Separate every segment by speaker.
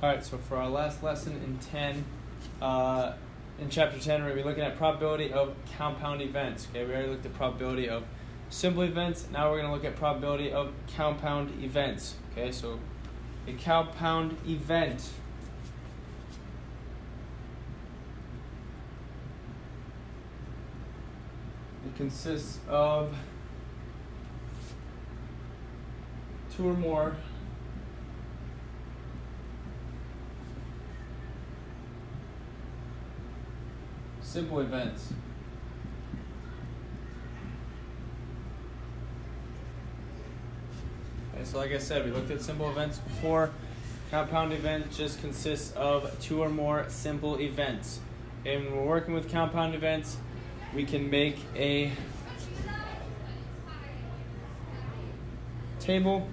Speaker 1: Alright, so for our last lesson in chapter 10, we're going to be looking at probability of compound events. Okay, we already looked at probability of simple events. Now we're going to look at probability of compound events. Okay, so a compound event consists of two or more simple events. Okay, so like I said, we looked at simple events before. Compound event just consists of two or more simple events. Okay, when we're working with compound events, we can make a table,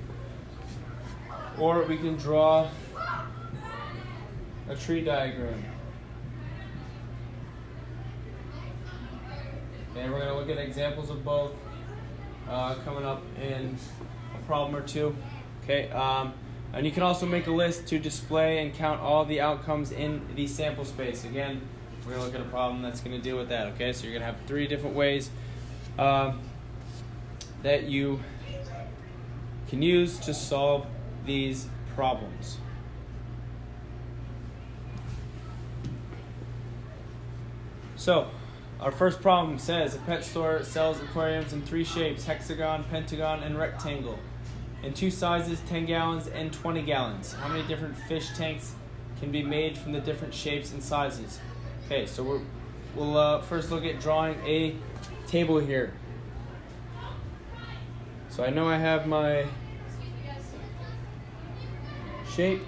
Speaker 1: or we can draw a tree diagram. Okay, we're going to look at examples of both coming up in a problem or two. Okay, and you can also make a list to display and count all the outcomes in the sample space. Again, we're going to look at a problem that's going to deal with that. Okay, so you're going to have three different ways that you can use to solve these problems. So, our first problem says a pet store sells aquariums in three shapes: hexagon, pentagon, and rectangle, in two sizes, 10 gallons and 20 gallons. How many different fish tanks can be made from the different shapes and sizes? Okay, so we'll first look at drawing a table here. So I know I have my shape.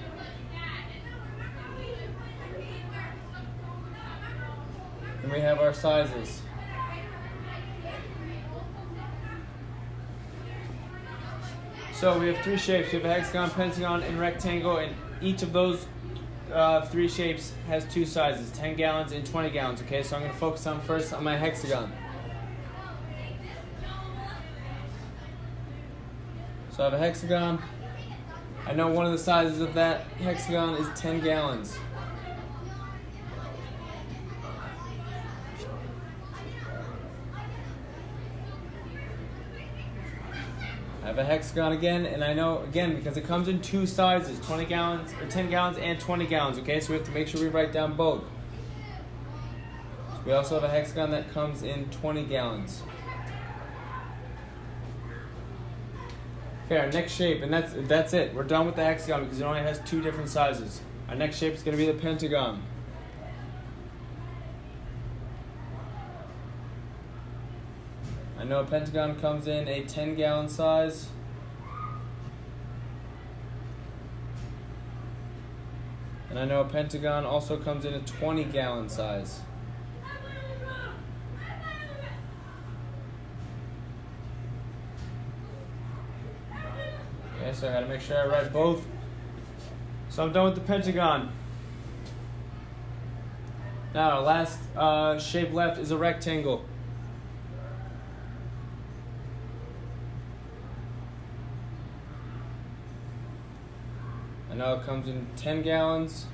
Speaker 1: And we have our sizes. So we have three shapes. We have a hexagon, pentagon, and rectangle, and each of those three shapes has two sizes, 10 gallons and 20 gallons. Okay, so I'm going to focus on first on my hexagon. So I have a hexagon. I know one of the sizes of that hexagon is 10 gallons. I have a hexagon again, and I know, again, because it comes in two sizes, 20 gallons, or 10 gallons and 20 gallons, okay? So we have to make sure we write down both. So we also have a hexagon that comes in 20 gallons. Okay, our next shape, and that's it. We're done with the hexagon because it only has two different sizes. Our next shape is going to be the pentagon. I know a pentagon comes in a 10-gallon size. And I know a pentagon also comes in a 20-gallon size. Okay, so I gotta make sure I write both. So I'm done with the pentagon. Now our last shape left is a rectangle. I know it comes in 10 gallons.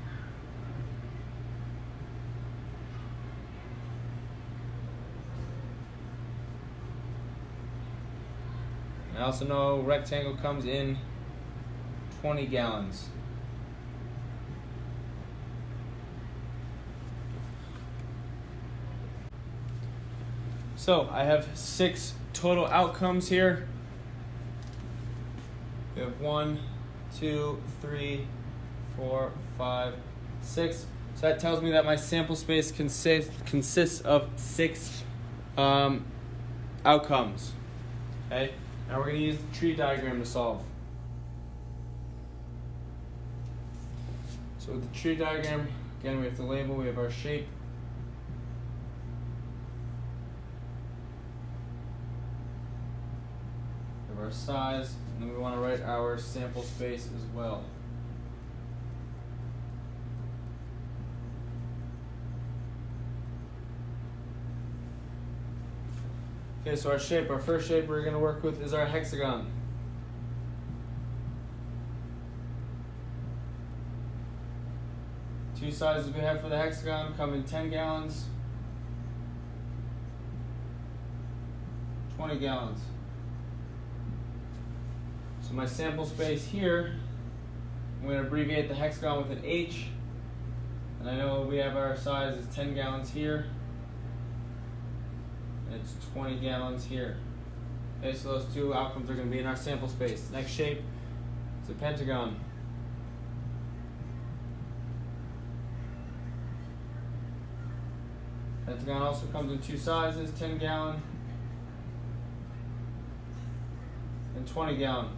Speaker 1: I also know rectangle comes in 20 gallons. So I have 6 total outcomes here. We have 1, 2, 3, 4, 5, 6. So that tells me that my sample space consists of 6 outcomes. Okay. Now we're going to use the tree diagram to solve. So with the tree diagram, again, we have to label. We have our shape. We have our size, and then we want to write our sample space as well. Okay, so our first shape we're going to work with is our hexagon. Two sizes we have for the hexagon come in 10 gallons, 20 gallons. So my sample space here, I'm going to abbreviate the hexagon with an H. And I know we have our size is 10 gallons here. And it's 20 gallons here. Okay, so those two outcomes are going to be in our sample space. Next shape is a pentagon. Pentagon also comes in two sizes, 10 gallon and 20 gallon.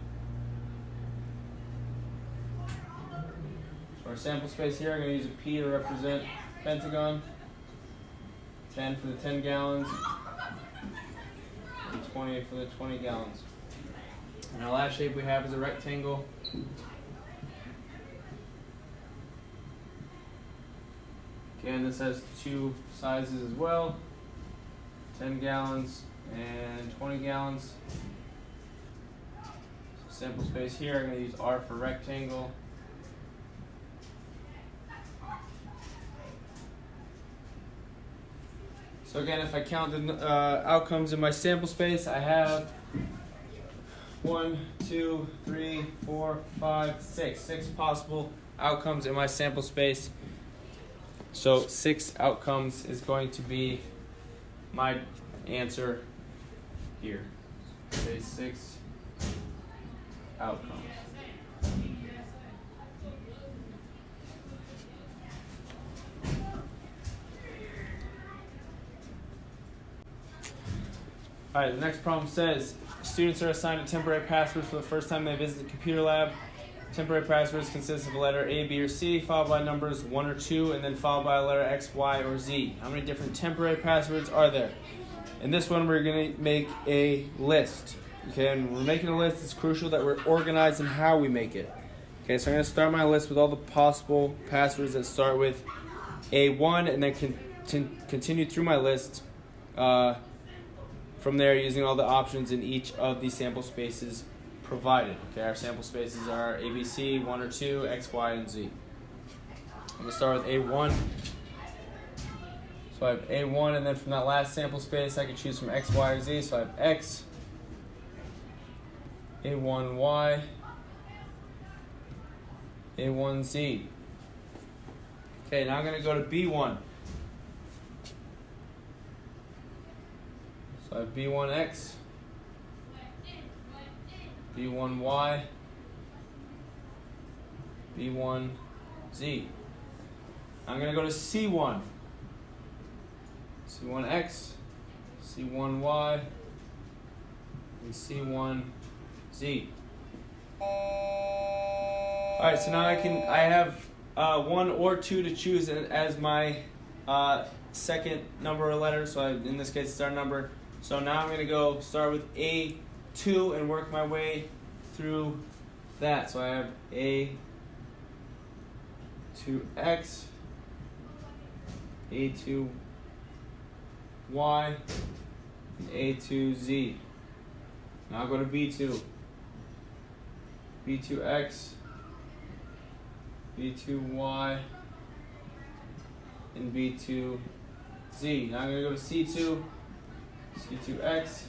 Speaker 1: For our sample space here, I'm going to use a P to represent pentagon, 10 for the 10 gallons, and 20 for the 20 gallons. And our last shape we have is a rectangle. Again, this has two sizes as well, 10 gallons and 20 gallons. So sample space here, I'm going to use R for rectangle. So again, if I count the outcomes in my sample space, I have 1, 2, 3, 4, 5, 6. 6 possible outcomes in my sample space. So 6 outcomes is going to be my answer here. Say 6 outcomes. Alright, the next problem says, students are assigned a temporary password for the first time they visit the computer lab. Temporary passwords consist of a letter A, B, or C, followed by numbers 1 or 2, and then followed by a letter X, Y, or Z. How many different temporary passwords are there? In this one, we're going to make a list. Okay, and when we're making a list, it's crucial that we're organized in how we make it. Okay, so I'm going to start my list with all the possible passwords that start with A1, and then continue through my list from there using all the options in each of the sample spaces provided. Okay, our sample spaces are ABC, 1 or 2, X, Y, and Z. I'm going to start with A1. So I have A1, and then from that last sample space, I can choose from X, Y, or Z. So I have X, A1Y, A1Z. Okay, now I'm going to go to B1. So I have B1X, B1Y, B1Z. I'm going to go to C1. C1X, C1Y, and C1Z. Alright, so now I have 1 or 2 to choose as my second number or letter. So in this case, it's our number. So now I'm going to go start with A2 and work my way through that. So I have A2X, A2Y, and A2Z. Now I'll go to B2. B2X, B2Y, and B2Z. Now I'm going to go to C2, C2X,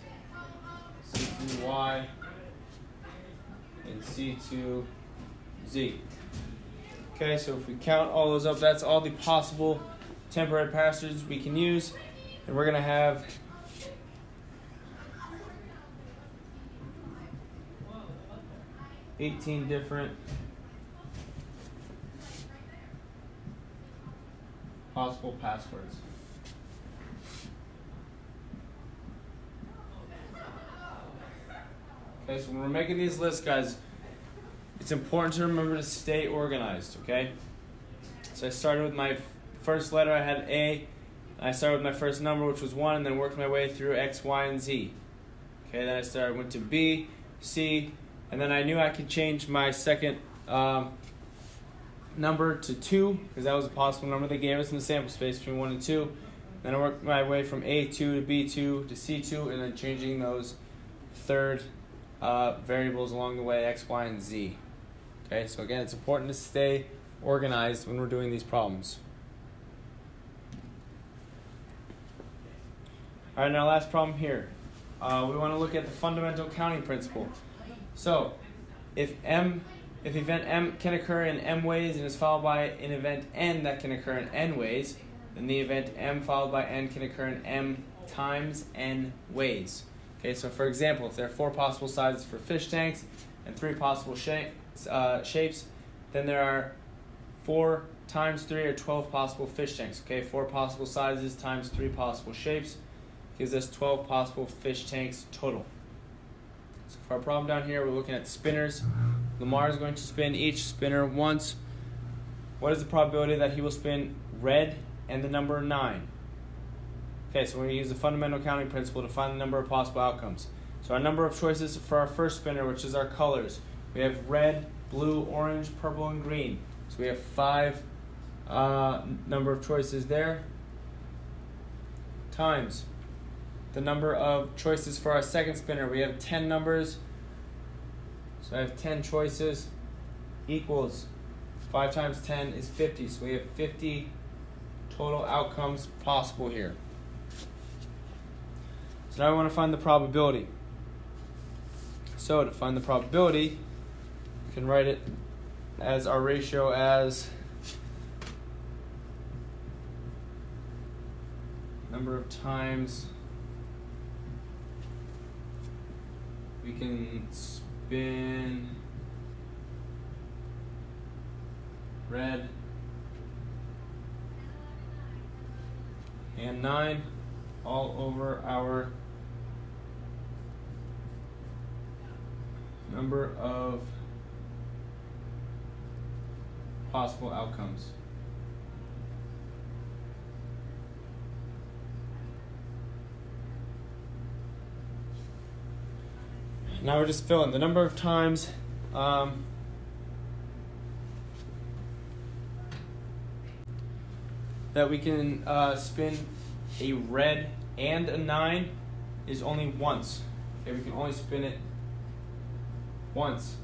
Speaker 1: C2Y, and C2Z. Okay, so if we count all those up, that's all the possible temporary passwords we can use. And we're going to have $18 different possible passwords. Okay, so when we're making these lists, guys, it's important to remember to stay organized, okay? So I started with my first letter, I had A. I started with my first number, which was 1, and then worked my way through X, Y, and Z. Okay, then I went to B, C, and then I knew I could change my second number to 2, because that was a possible number they gave us in the sample space between 1 and 2. Then I worked my way from A2 to B2 to C2, and then changing those third variables along the way, X, Y, and Z. Okay, so again, it's important to stay organized when we're doing these problems. All right, now last problem here. We want to look at the fundamental counting principle. So, if event M can occur in M ways and is followed by an event N that can occur in N ways, then the event M followed by N can occur in M times N ways. Okay, so for example, if there are 4 possible sizes for fish tanks and 3 possible shapes, then there are 4 times 3 or 12 possible fish tanks. Okay, 4 possible sizes times 3 possible shapes gives us 12 possible fish tanks total. So for our problem down here, we're looking at spinners. Lamar is going to spin each spinner once. What is the probability that he will spin red and the number 9? Okay, so we're going to use the fundamental counting principle to find the number of possible outcomes. So our number of choices for our first spinner, which is our colors, we have red, blue, orange, purple, and green. So we have 5 number of choices there, times the number of choices for our second spinner. We have 10 numbers, so I have 10 choices, equals 5 times 10 is 50. So we have 50 total outcomes possible here. So now we want to find the probability. So to find the probability, we can write it as our ratio as number of times we can spin red and 9 all over our number of possible outcomes. Now we're just filling the number of times that we can spin a red and a 9 is only once. Okay, we can only spin it once.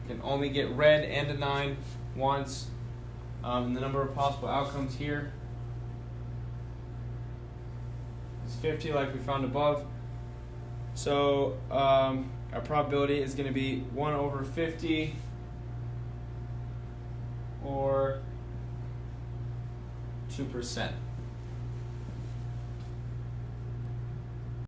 Speaker 1: We can only get red and a 9 once. The number of possible outcomes here is 50, like we found above. So our probability is going to be 1 over 50, or 2%.